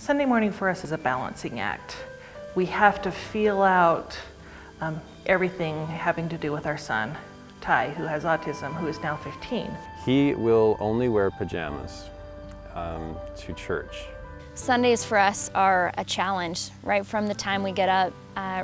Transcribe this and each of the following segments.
Sunday morning for us is a balancing act. We have to feel out everything having to do with our son, Ty, who has autism, who is now 15. He will only wear pajamas to church. Sundays for us are a challenge. Right from the time we get up,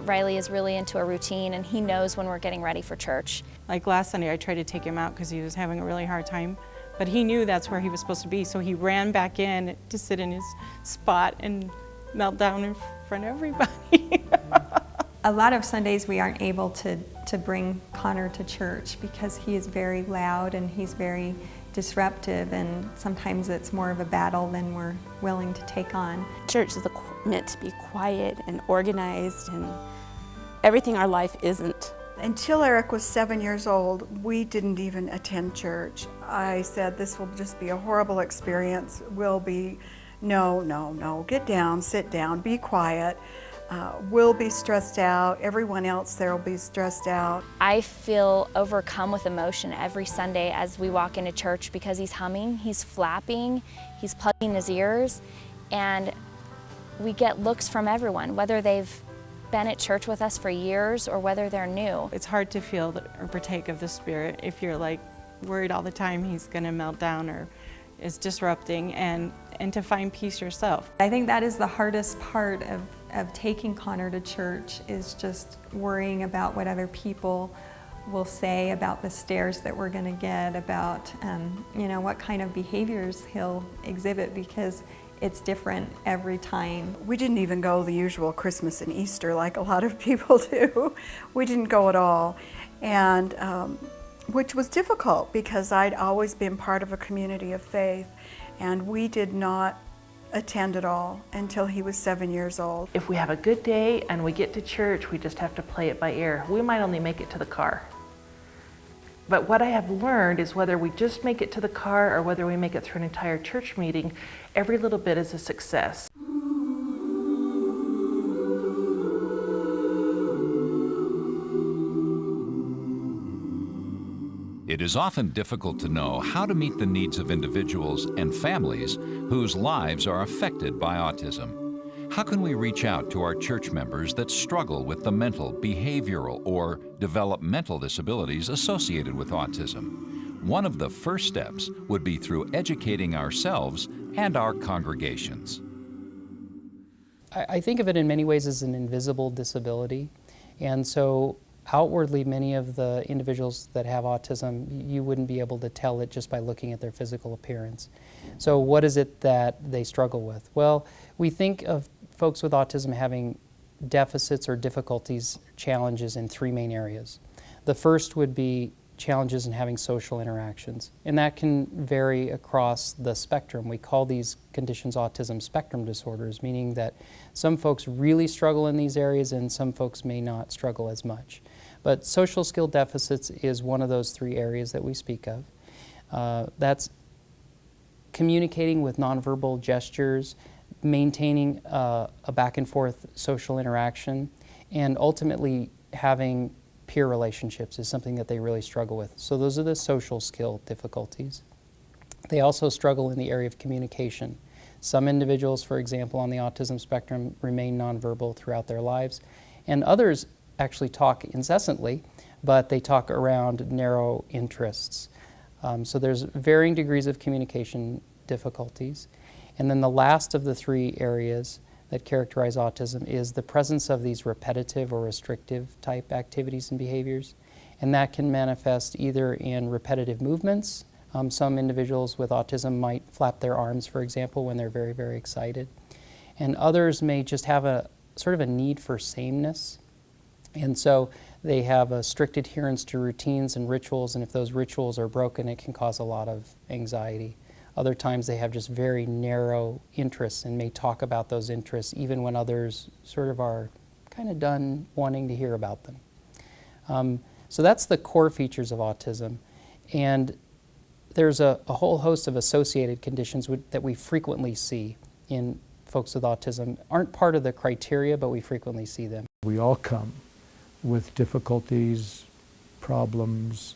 Riley is really into a routine and he knows when we're getting ready for church. Like last Sunday, I tried to take him out because he was having a really hard time, but he knew that's where he was supposed to be, so he ran back in to sit in his spot and melt down in front of everybody. A lot of Sundays we aren't able to bring Connor to church because he is very loud and he's very disruptive, and sometimes it's more of a battle than we're willing to take on. Church is meant to be quiet and organized and everything our life isn't. Until Eric was 7 years old, we didn't even attend church. I said, this will just be a horrible experience. No, get down, sit down, be quiet. We'll be stressed out. Everyone else there will be stressed out. I feel overcome with emotion every Sunday as we walk into church because he's humming, he's flapping, he's plugging his ears, and we get looks from everyone, whether they've been at church with us for years or whether they're new. It's hard to feel or partake of the Spirit if you're like worried all the time he's going to melt down or is disrupting, and to find peace yourself. I think that is the hardest part of taking Connor to church, is just worrying about what other people will say about the stares that we're going to get, about what kind of behaviors he'll exhibit, because it's different every time. We didn't even go the usual Christmas and Easter like a lot of people do. We didn't go at all, and which was difficult because I'd always been part of a community of faith, and we did not attend at all until he was 7 years old. If we have a good day and we get to church, we just have to play it by ear. We might only make it to the car. But what I have learned is whether we just make it to the car or whether we make it through an entire church meeting, every little bit is a success. It is often difficult to know how to meet the needs of individuals and families whose lives are affected by autism. How can we reach out to our church members that struggle with the mental, behavioral, or developmental disabilities associated with autism? One of the first steps would be through educating ourselves and our congregations. I think of it in many ways as an invisible disability, and so outwardly, many of the individuals that have autism, you wouldn't be able to tell it just by looking at their physical appearance. So what is it that they struggle with? Well, we think of folks with autism having deficits or difficulties, challenges in three main areas. The first would be challenges in having social interactions, and that can vary across the spectrum. We call these conditions autism spectrum disorders, meaning that some folks really struggle in these areas and some folks may not struggle as much. But social skill deficits is one of those three areas that we speak of. That's communicating with nonverbal gestures, maintaining a back and forth social interaction, and ultimately having peer relationships is something that they really struggle with. So those are the social skill difficulties. They also struggle in the area of communication. Some individuals, for example, on the autism spectrum remain nonverbal throughout their lives, and others actually talk incessantly, but they talk around narrow interests. So there's varying degrees of communication difficulties. And then the last of the three areas that characterize autism is the presence of these repetitive or restrictive type activities and behaviors. And that can manifest either in repetitive movements. Some individuals with autism might flap their arms, for example, when they're very, very excited. And others may just have a sort of a need for sameness. And so they have a strict adherence to routines and rituals, and if those rituals are broken, it can cause a lot of anxiety. Other times they have just very narrow interests and may talk about those interests even when others sort of are kind of done wanting to hear about them. So that's the core features of autism. And there's a whole host of associated conditions that we frequently see in folks with autism. Aren't part of the criteria, but we frequently see them. We all come with difficulties, problems,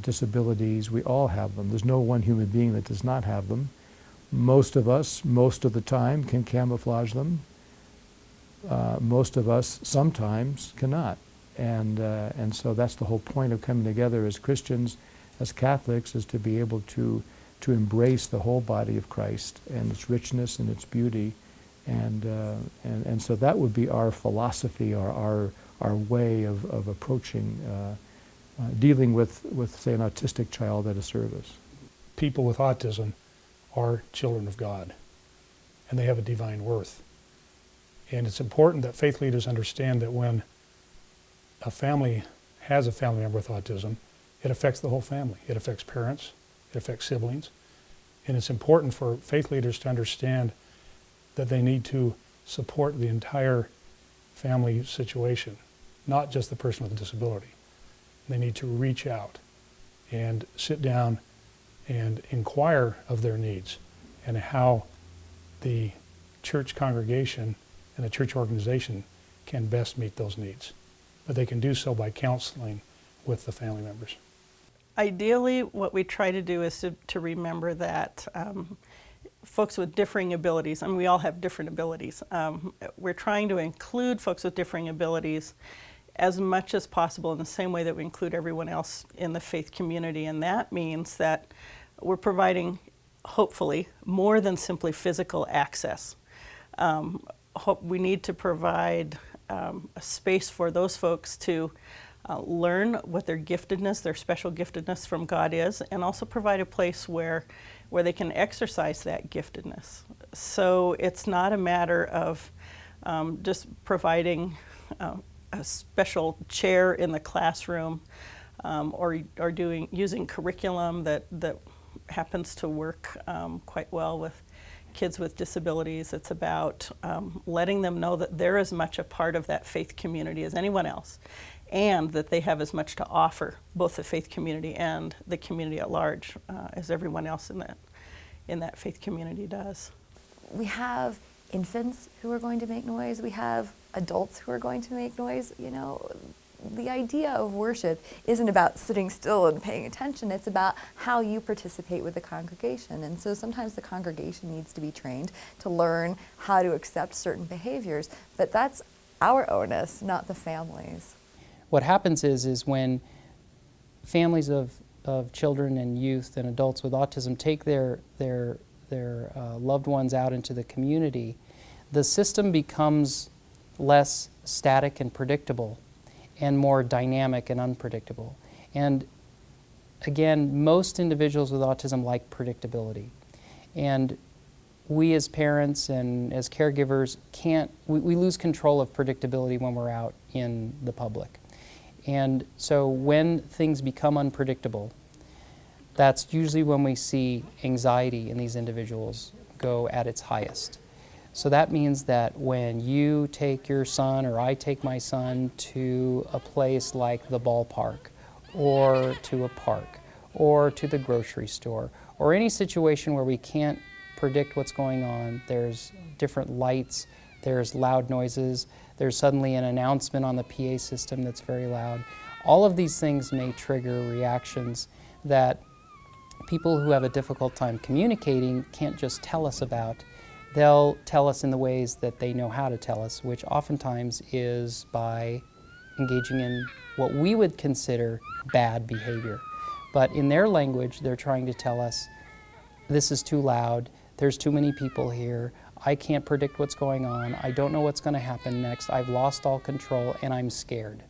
disabilities. We all have them. There's no one human being that does not have them. Most of us, most of the time, can camouflage them. Most of us sometimes cannot. And so that's the whole point of coming together as Christians, as Catholics, is to be able to embrace the whole body of Christ and its richness and its beauty. And so that would be our philosophy, our way of approaching dealing with, say, an autistic child at a service. People with autism are children of God, and they have a divine worth. And it's important that faith leaders understand that when a family has a family member with autism, it affects the whole family. It affects parents, it affects siblings, and it's important for faith leaders to understand that they need to support the entire family situation, not just the person with a disability. They need to reach out and sit down and inquire of their needs and how the church congregation and the church organization can best meet those needs. But they can do so by counseling with the family members. Ideally, what we try to do is to remember that folks with differing abilities, we all have different abilities. We're trying to include folks with differing abilities as much as possible in the same way that we include everyone else in the faith community. And that means that we're providing, hopefully, more than simply physical access. We need to provide a space for those folks to learn what their giftedness, their special giftedness from God is, and also provide a place where they can exercise that giftedness. So it's not a matter of just providing a special chair in the classroom or using curriculum that happens to work quite well with kids with disabilities. It's about letting them know that they're as much a part of that faith community as anyone else, and that they have as much to offer, both the faith community and the community at large, as everyone else in that faith community does. We have infants who are going to make noise. We have adults who are going to make noise. You know, the idea of worship isn't about sitting still and paying attention. It's about how you participate with the congregation. And so sometimes the congregation needs to be trained to learn how to accept certain behaviors. But that's our onus, not the families. What happens is when families of children and youth and adults with autism take their loved ones out into the community, the system becomes less static and predictable and more dynamic and unpredictable. And again, most individuals with autism like predictability. And we as parents and as caregivers we lose control of predictability when we're out in the public. And so when things become unpredictable, that's usually when we see anxiety in these individuals go at its highest. So that means that when you take your son or I take my son to a place like the ballpark or to a park or to the grocery store or any situation where we can't predict what's going on, there's different lights, there's loud noises, there's suddenly an announcement on the PA system that's very loud. All of these things may trigger reactions that people who have a difficult time communicating can't just tell us about. They'll tell us in the ways that they know how to tell us, which oftentimes is by engaging in what we would consider bad behavior. But in their language, they're trying to tell us, this is too loud, there's too many people here, I can't predict what's going on, I don't know what's going to happen next, I've lost all control, and I'm scared.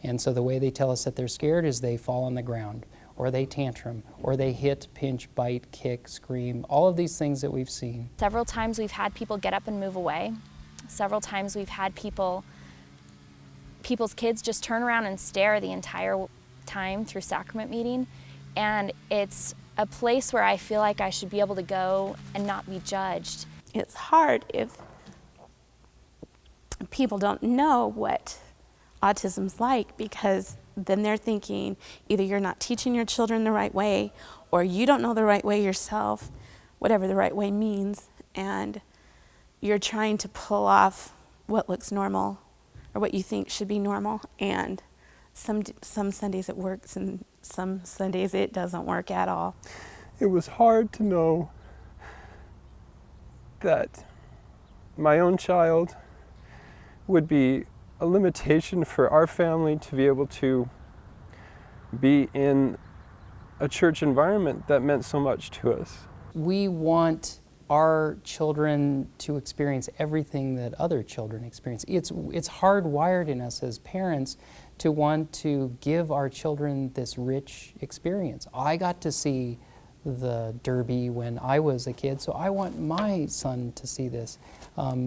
And so the way they tell us that they're scared is they fall on the ground, or they tantrum, or they hit, pinch, bite, kick, scream, all of these things that we've seen. Several times we've had people get up and move away. Several times we've had people's kids just turn around and stare the entire time through sacrament meeting. And it's a place where I feel like I should be able to go and not be judged. It's hard if people don't know what autism's like, because then they're thinking either you're not teaching your children the right way or you don't know the right way yourself, whatever the right way means, and you're trying to pull off what looks normal or what you think should be normal, and some Sundays it works and some Sundays it doesn't work at all. It was hard to know that my own child would be a limitation for our family to be able to be in a church environment that meant so much to us. We want our children to experience everything that other children experience. It's hardwired in us as parents to want to give our children this rich experience. I got to see the Derby when I was a kid, so I want my son to see this.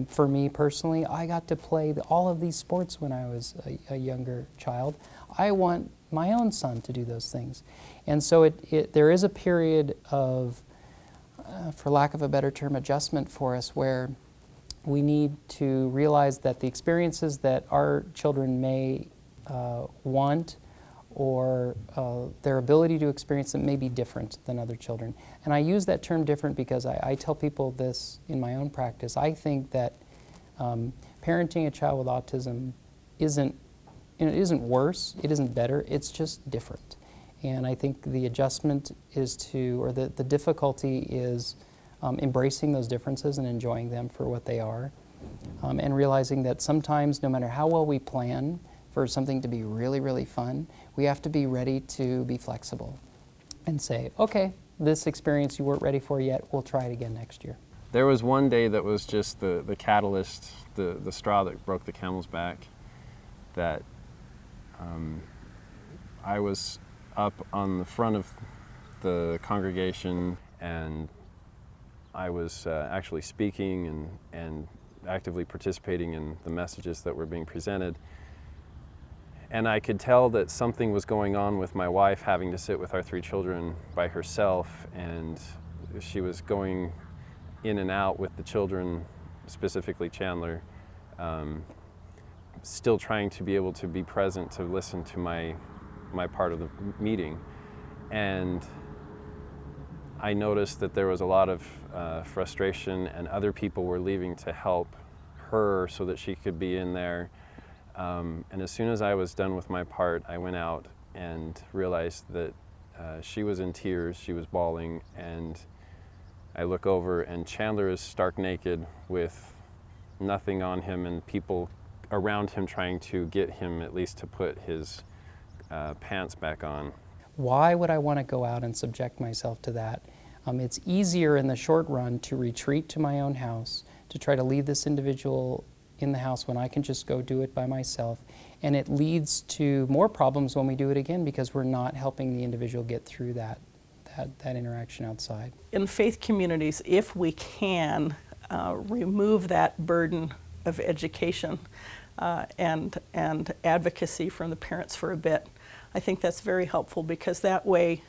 For me personally, I got to play all of these sports when I was a younger child. I want my own son to do those things. And so there is a period of, for lack of a better term, adjustment for us where we need to realize that the experiences that our children may want or their ability to experience them may be different than other children. And I use that term different because I tell people this in my own practice. I think that parenting a child with autism isn't worse, it isn't better, it's just different. And I think the adjustment is the difficulty is embracing those differences and enjoying them for what they are. And realizing that sometimes, no matter how well we plan for something to be really, really fun, we have to be ready to be flexible and say, okay, this experience you weren't ready for yet, we'll try it again next year. There was one day that was just the catalyst, the straw that broke the camel's back, that I was up on the front of the congregation and I was actually speaking and actively participating in the messages that were being presented. And I could tell that something was going on with my wife having to sit with our 3 children by herself, and she was going in and out with the children, specifically Chandler, still trying to be able to be present to listen to my part of the meeting. And I noticed that there was a lot of frustration and other people were leaving to help her so that she could be in there. And as soon as I was done with my part, I went out and realized that she was in tears, she was bawling, and I look over and Chandler is stark naked with nothing on him and people around him trying to get him at least to put his pants back on. Why would I want to go out and subject myself to that? It's easier in the short run to retreat to my own house, to try to leave this individual in the house when I can just go do it by myself. And it leads to more problems when we do it again because we're not helping the individual get through that interaction outside. In faith communities, if we can remove that burden of education and advocacy from the parents for a bit, I think that's very helpful because that way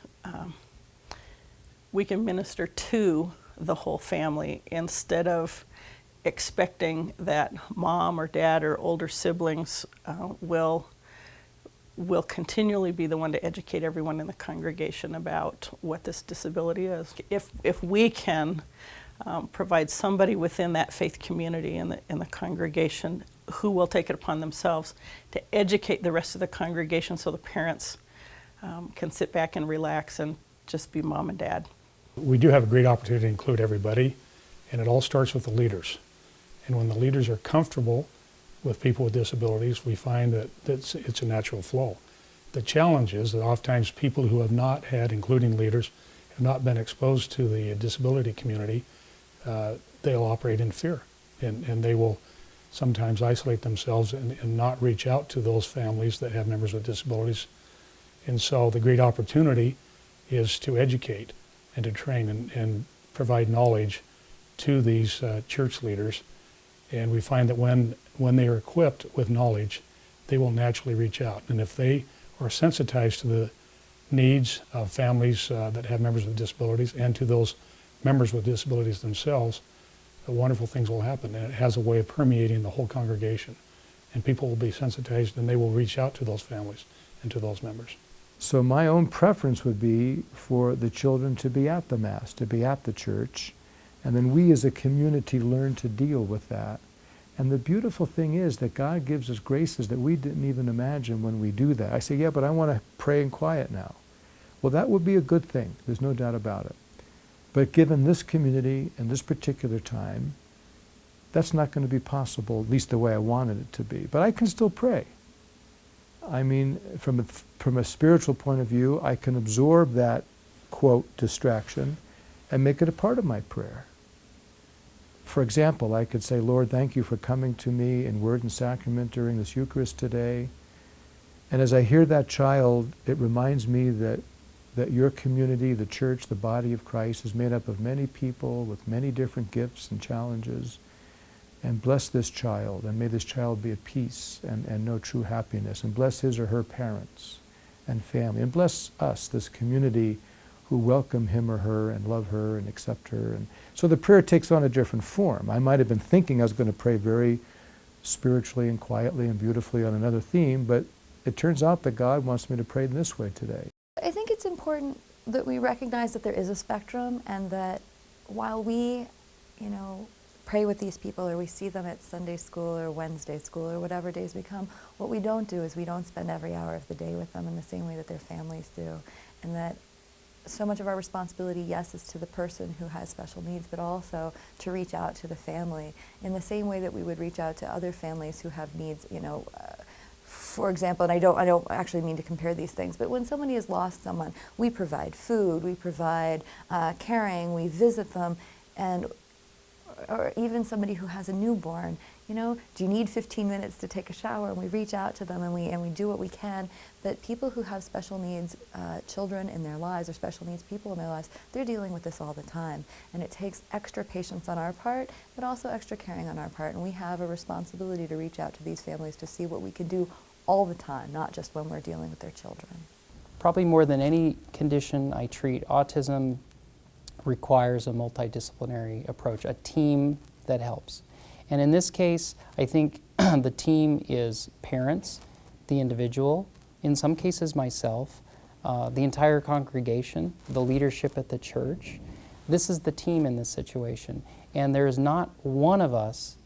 we can minister to the whole family instead of expecting that mom or dad or older siblings will continually be the one to educate everyone in the congregation about what this disability is. If we can provide somebody within that faith community in the congregation who will take it upon themselves to educate the rest of the congregation so the parents can sit back and relax and just be mom and dad. We do have a great opportunity to include everybody, and it all starts with the leaders. And when the leaders are comfortable with people with disabilities, we find that it's a natural flow. The challenge is that oftentimes people who have not had, including leaders, have not been exposed to the disability community, they'll operate in fear. And they will sometimes isolate themselves and not reach out to those families that have members with disabilities. And so the great opportunity is to educate and to train and provide knowledge to these church leaders. And we find that when they are equipped with knowledge, they will naturally reach out. And if they are sensitized to the needs of families that have members with disabilities and to those members with disabilities themselves, wonderful things will happen. And it has a way of permeating the whole congregation. And people will be sensitized and they will reach out to those families and to those members. So my own preference would be for the children to be at the Mass, to be at the church, and then we as a community learn to deal with that. And the beautiful thing is that God gives us graces that we didn't even imagine when we do that. I say, yeah, but I want to pray in quiet now. Well, that would be a good thing. There's no doubt about it. But given this community and this particular time, that's not going to be possible, at least the way I wanted it to be. But I can still pray. I mean, from a spiritual point of view, I can absorb that, quote, distraction and make it a part of my prayer. For example, I could say, Lord, thank you for coming to me in word and sacrament during this Eucharist today. And as I hear that child, it reminds me that your community, the church, the body of Christ, is made up of many people with many different gifts and challenges. And bless this child, and may this child be at peace and know true happiness. And bless his or her parents and family. And bless us, this community, who welcome him or her and love her and accept her. And so the prayer takes on a different form. I might have been thinking I was going to pray very spiritually and quietly and beautifully on another theme, but it turns out that God wants me to pray in this way today. I think it's important that we recognize that there is a spectrum, and that while we, pray with these people, or we see them at Sunday school or Wednesday school or whatever days we come, what we don't do is we don't spend every hour of the day with them in the same way that their families do. And that so much of our responsibility, yes, is to the person who has special needs, but also to reach out to the family in the same way that we would reach out to other families who have needs, for example, and I don't actually mean to compare these things, but when somebody has lost someone, we provide food, we provide caring, we visit them, or even somebody who has a newborn, do you need 15 minutes to take a shower? And we reach out to them and we do what we can. But people who have special needs, children in their lives, or special needs people in their lives, they're dealing with this all the time. And it takes extra patience on our part, but also extra caring on our part. And we have a responsibility to reach out to these families to see what we can do all the time, not just when we're dealing with their children. Probably more than any condition I treat, autism requires a multidisciplinary approach, a team that helps. And in this case, I think the team is parents, the individual, in some cases myself, the entire congregation, the leadership at the church. This is the team in this situation. And there is not one of us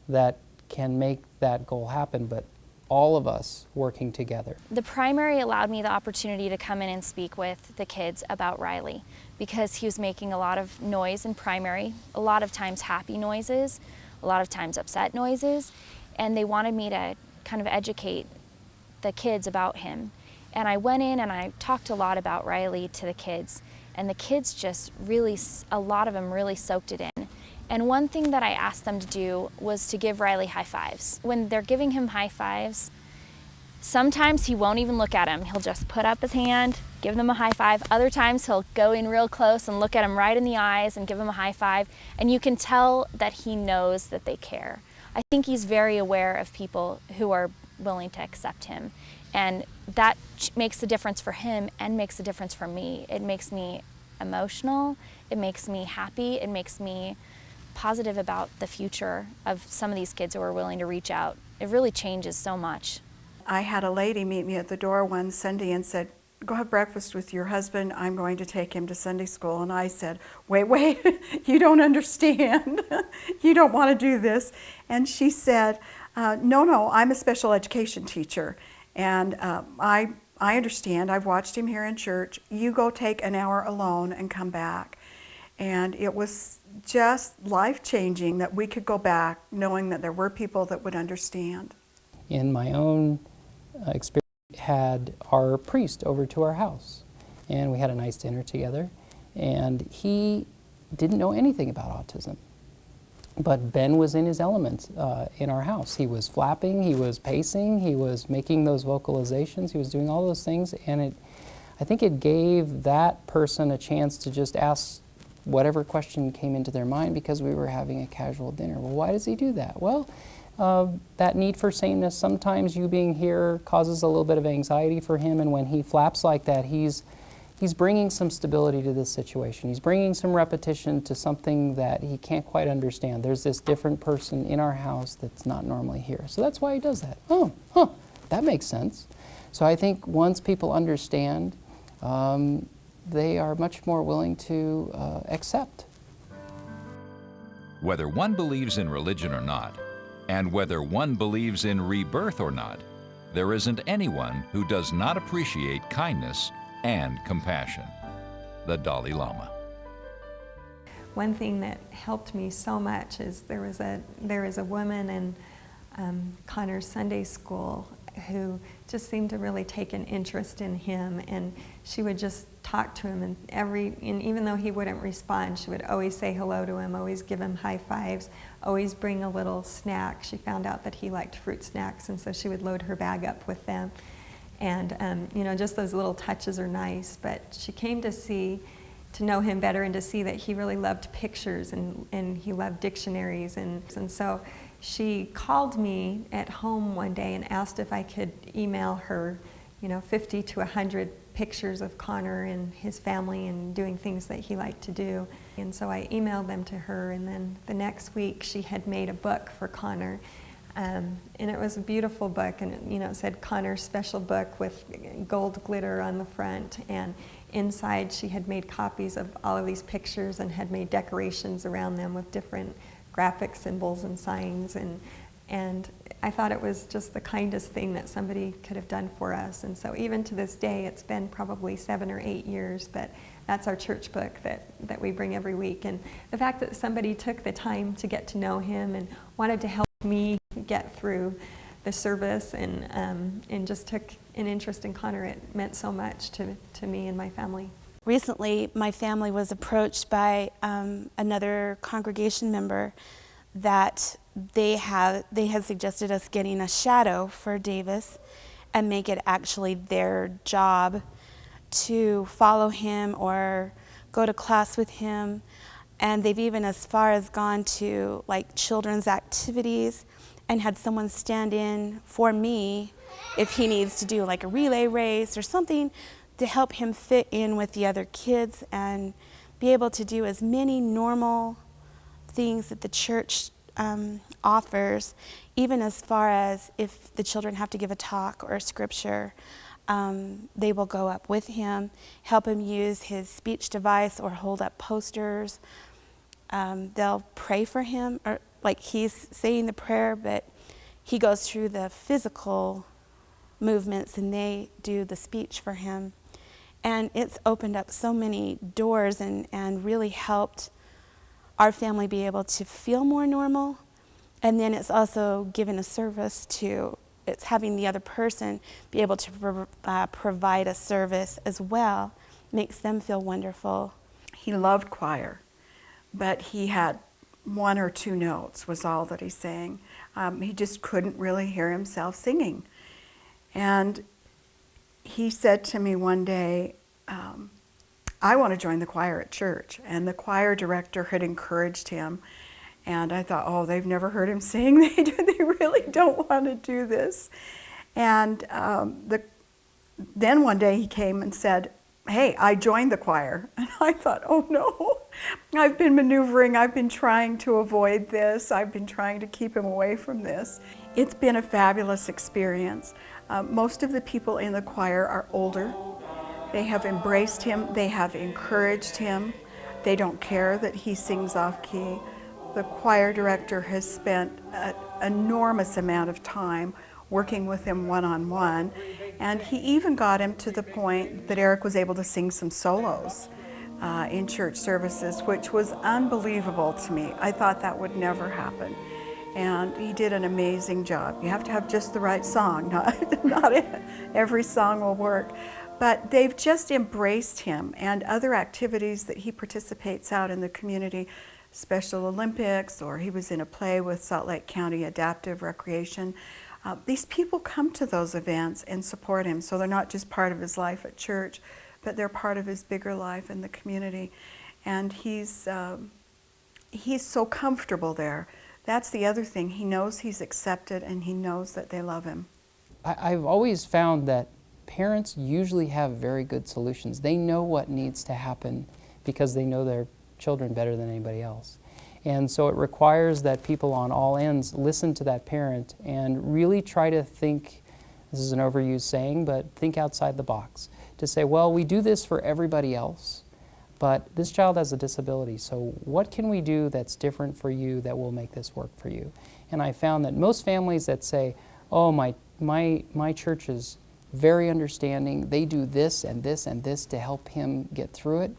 that can make that goal happen, but all of us working together. The primary allowed me the opportunity to come in and speak with the kids about Riley, because he was making a lot of noise in primary, a lot of times happy noises, a lot of times upset noises, and they wanted me to kind of educate the kids about him. And I went in and I talked a lot about Riley to the kids, and the kids just really, a lot of them really soaked it in. And one thing that I asked them to do was to give Riley high fives. When they're giving him high fives, sometimes he won't even look at him. He'll just put up his hand, give them a high five. Other times he'll go in real close and look at him right in the eyes and give him a high five. And you can tell that he knows that they care. I think he's very aware of people who are willing to accept him. And that makes a difference for him and makes a difference for me. It makes me emotional, it makes me happy, it makes me positive about the future of some of these kids who are willing to reach out. It really changes so much. I had a lady meet me at the door one Sunday and said, go have breakfast with your husband, I'm going to take him to Sunday school. And I said, wait, you don't understand. You don't want to do this. And she said, no, I'm a special education teacher. And I understand, I've watched him here in church. You go take an hour alone and come back. And it was just life-changing that we could go back knowing that there were people that would understand. In my own experience, had our priest over to our house, and we had a nice dinner together, and he didn't know anything about autism. But Ben was in his element in our house. He was flapping, he was pacing, he was making those vocalizations, he was doing all those things, and I think it gave that person a chance to just ask whatever question came into their mind, because we were having a casual dinner. Well, why does he do that? Well, that need for sameness, sometimes you being here causes a little bit of anxiety for him, and when he flaps like that, he's bringing some stability to this situation. He's bringing some repetition to something that he can't quite understand. There's this different person in our house that's not normally here. So that's why he does that. Oh, that makes sense. So I think once people understand, they are much more willing to accept. Whether one believes in religion or not, and whether one believes in rebirth or not, there isn't anyone who does not appreciate kindness and compassion. The Dalai Lama. one thing that helped me so much is there is a woman in Connor's Sunday school who just seemed to really take an interest in him, and she would just talk to him, and even though he wouldn't respond, she would always say hello to him, always give him high fives, always bring a little snack. She found out that he liked fruit snacks, and so she would load her bag up with them. And you know, just those little touches are nice. But she came to know him better and to see that he really loved pictures and he loved dictionaries, and so she called me at home one day and asked if I could email her, 50 to 100 pictures of Connor and his family and doing things that he liked to do. And so I emailed them to her, and then the next week she had made a book for Connor. And it was a beautiful book, and it said Connor's special book with gold glitter on the front, and inside she had made copies of all of these pictures and had made decorations around them with different graphic symbols and signs, and I thought it was just the kindest thing that somebody could have done for us. And so even to this day, it's been probably 7 or 8 years, but that's our church book that we bring every week. And the fact that somebody took the time to get to know him and wanted to help me get through the service and just took an interest in Connor, it meant so much to me and my family. Recently, my family was approached by another congregation member that they had suggested us getting a shadow for Davis and make it actually their job to follow him or go to class with him. And they've even as far as gone to like children's activities and had someone stand in for me if he needs to do like a relay race or something to help him fit in with the other kids and be able to do as many normal things that the church offers, even as far as if the children have to give a talk or a scripture, they will go up with him, help him use his speech device or hold up posters. They'll pray for him, or like he's saying the prayer, but he goes through the physical movements and they do the speech for him. And it's opened up so many doors and really helped our family be able to feel more normal. And then it's also given a service to, it's having the other person be able to provide a service as well, makes them feel wonderful. He loved choir, but he had 1 or 2 notes was all that he sang. He just couldn't really hear himself singing. And he said to me one day, I want to join the choir at church. And the choir director had encouraged him. And I thought, oh, they've never heard him sing. They really don't want to do this. And then one day he came and said, hey, I joined the choir. And I thought, oh no, I've been maneuvering, I've been trying to avoid this, I've been trying to keep him away from this. It's been a fabulous experience. Most of the people in the choir are older. They have embraced him, they have encouraged him. They don't care that he sings off key. The choir director has spent an enormous amount of time working with him one-on-one, and he even got him to the point that Eric was able to sing some solos in church services, which was unbelievable to me. I thought that would never happen. And he did an amazing job. You have to have just the right song, not every song will work. But they've just embraced him and other activities that he participates out in the community, Special Olympics, or he was in a play with Salt Lake County Adaptive Recreation. These people come to those events and support him, so they're not just part of his life at church, but they're part of his bigger life in the community. And he's so comfortable there. That's the other thing. He knows he's accepted and he knows that they love him. I've always found that parents usually have very good solutions. They know what needs to happen because they know their children better than anybody else. And so it requires that people on all ends listen to that parent and really try to think, this is an overused saying, but think outside the box. To say, well, we do this for everybody else, but this child has a disability, so what can we do that's different for you that will make this work for you? And I found that most families that say, oh, my church is very understanding, they do this and this and this to help him get through it,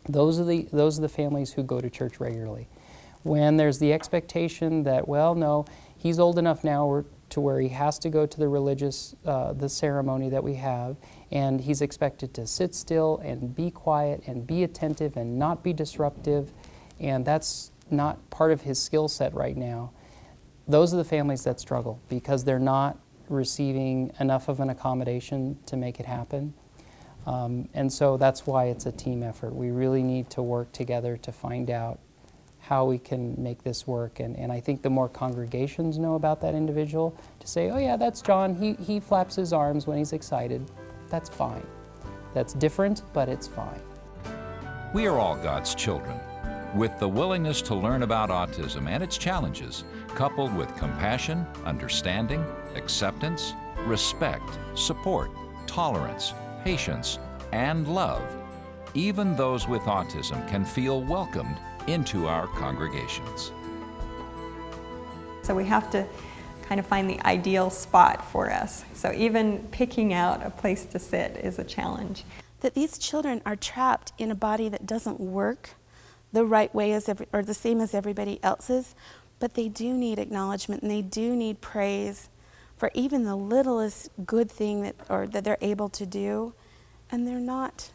Those are the families who go to church regularly. When there's the expectation that, well, no, he's old enough now to where he has to go to the religious, the ceremony that we have, and he's expected to sit still and be quiet and be attentive and not be disruptive, and that's not part of his skill set right now. Those are the families that struggle because they're not receiving enough of an accommodation to make it happen. And so that's why it's a team effort. We really need to work together to find out how we can make this work. And I think the more congregations know about that individual, to say, oh yeah, that's John, he flaps his arms when he's excited, that's fine. That's different, but it's fine. We are all God's children. With the willingness to learn about autism and its challenges, coupled with compassion, understanding, acceptance, respect, support, tolerance, patience, and love, even those with autism can feel welcomed into our congregations. So we have to kind of find the ideal spot for us. So even picking out a place to sit is a challenge. That these children are trapped in a body that doesn't work the right way or the same as everybody else's, but they do need acknowledgement and they do need praise for even the littlest good thing that they're able to do. And they're not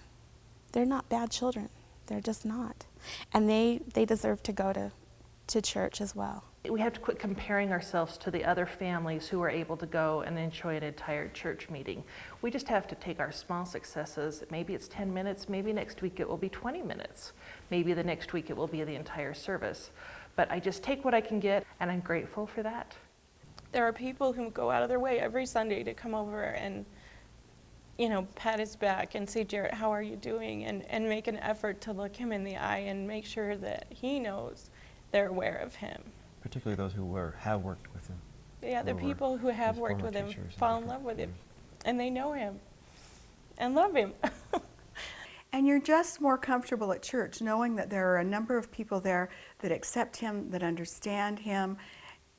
bad children. They're just not. And they deserve to go to church as well. We have to quit comparing ourselves to the other families who are able to go and enjoy an entire church meeting. We just have to take our small successes. Maybe it's 10 minutes, maybe next week it will be 20 minutes. Maybe the next week it will be the entire service. But I just take what I can get, and I'm grateful for that. There are people who go out of their way every Sunday to come over and, pat his back and say, Jarrett, how are you doing? And make an effort to look him in the eye and make sure that he knows they're aware of him. Particularly those who have worked with him. Yeah, the people who have worked with him fall in love with him, and they know him and love him. And you're just more comfortable at church knowing that there are a number of people there that accept him, that understand him,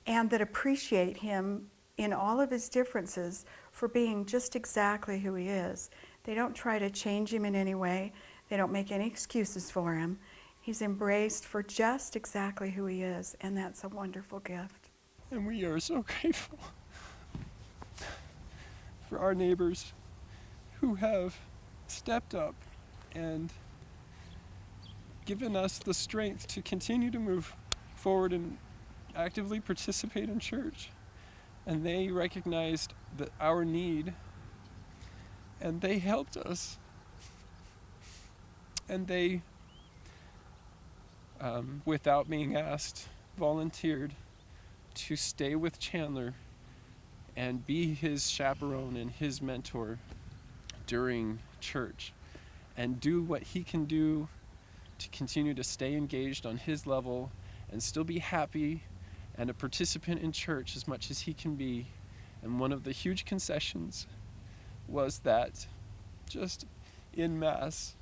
and that appreciate him in all of his differences for being just exactly who he is. They don't try to change him in any way. They don't make any excuses for him. He's embraced for just exactly who he is, and that's a wonderful gift. And we are so grateful for our neighbors who have stepped up and given us the strength to continue to move forward and actively participate in church. And they recognized our need, and they helped us. And they, without being asked, volunteered to stay with Chandler and be his chaperone and his mentor during church, and do what he can do to continue to stay engaged on his level and still be happy and a participant in church as much as he can be. And one of the huge concessions was that just in Mass,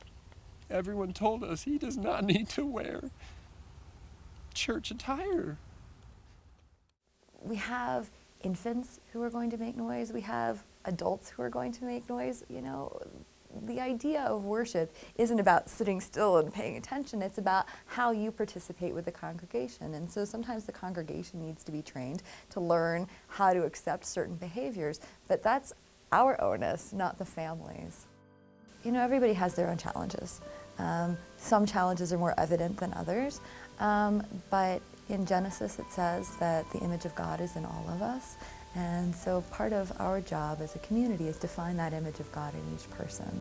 everyone told us he does not need to wear church attire. We have infants who are going to make noise. We have adults who are going to make noise. The idea of worship isn't about sitting still and paying attention. It's about how you participate with the congregation. And so sometimes the congregation needs to be trained to learn how to accept certain behaviors. But that's our onus, not the family's. Everybody has their own challenges. Some challenges are more evident than others. But in Genesis it says that the image of God is in all of us. And so part of our job as a community is to find that image of God in each person.